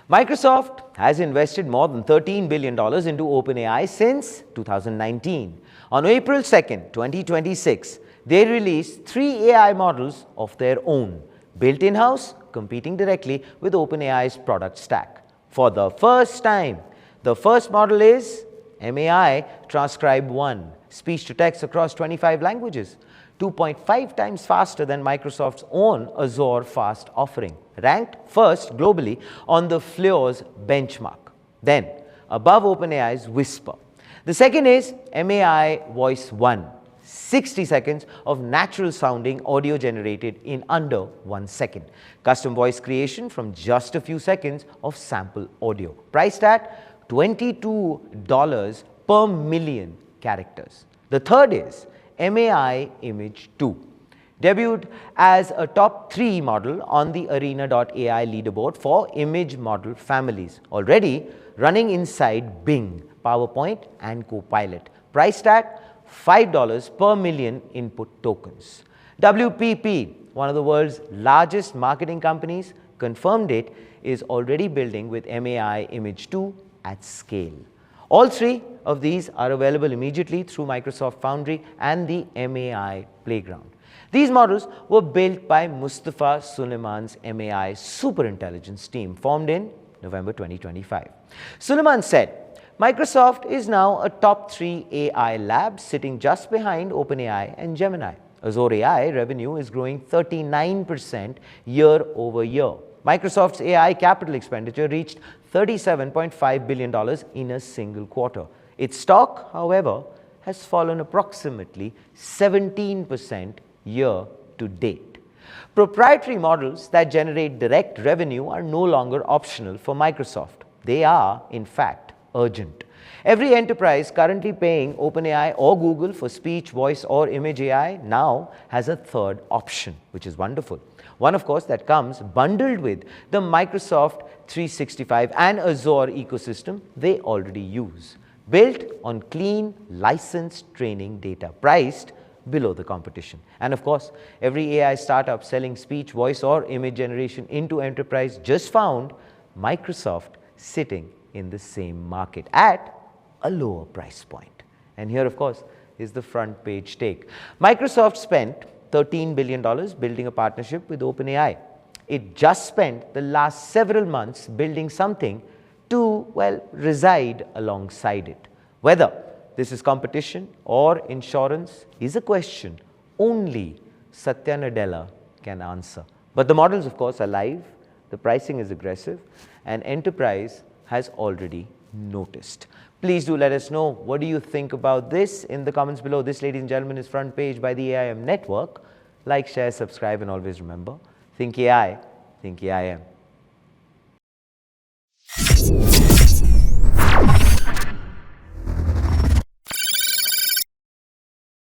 Microsoft has invested more than $13 billion into OpenAI since 2019. On April 2nd, 2026, they released 3 AI models of their own, built in-house, competing directly with OpenAI's product stack. For the first time, the first model is MAI Transcribe 1, speech-to-text across 25 languages, 2.5 times faster than Microsoft's own Azure Fast offering, ranked first globally on the FLIR's benchmark, then above OpenAI's Whisper. The second is MAI Voice 1, 60 seconds of natural-sounding audio generated in under 1 second. Custom voice creation from just a few seconds of sample audio, priced at $22 per million characters. The third is MAI Image 2, debuted as a top 3 model on the Arena.ai leaderboard for image model families, already running inside Bing, PowerPoint and Copilot, priced at $5 per million input tokens. WPP, one of the world's largest marketing companies, confirmed it is already building with MAI Image 2 at scale. All 3 of these are available immediately through Microsoft Foundry and the MAI Playground. These models were built by Mustafa Suleiman's MAI Superintelligence team, formed in November 2025. Suleiman said, Microsoft is now a top 3 AI lab sitting just behind OpenAI and Gemini. Azure AI revenue is growing 39% year over year. Microsoft's AI capital expenditure reached $37.5 billion in a single quarter. Its stock, however, has fallen approximately 17% year to date. Proprietary models that generate direct revenue are no longer optional for Microsoft. They are, in fact, urgent. Every enterprise currently paying OpenAI or Google for speech, voice, or image AI now has a third option, which is wonderful. One, of course, that comes bundled with the Microsoft 365 and Azure ecosystem they already use, built on clean, licensed training data, priced below the competition. And of course, every AI startup selling speech, voice, or image generation into enterprise just found Microsoft sitting in the same market at a lower price point. And here, of course, is the front page take. Microsoft spent $13 billion building a partnership with OpenAI. It just spent the last several months building something to, well, reside alongside it. Whether this is competition or insurance is a question only Satya Nadella can answer. But the models, of course, are live, the pricing is aggressive, and enterprise has already noticed. Please do let us know, what do you think about this in the comments below. This, ladies and gentlemen, is Front Page by the AIM Network. Like, share, subscribe, and always remember, think AI, think AIM.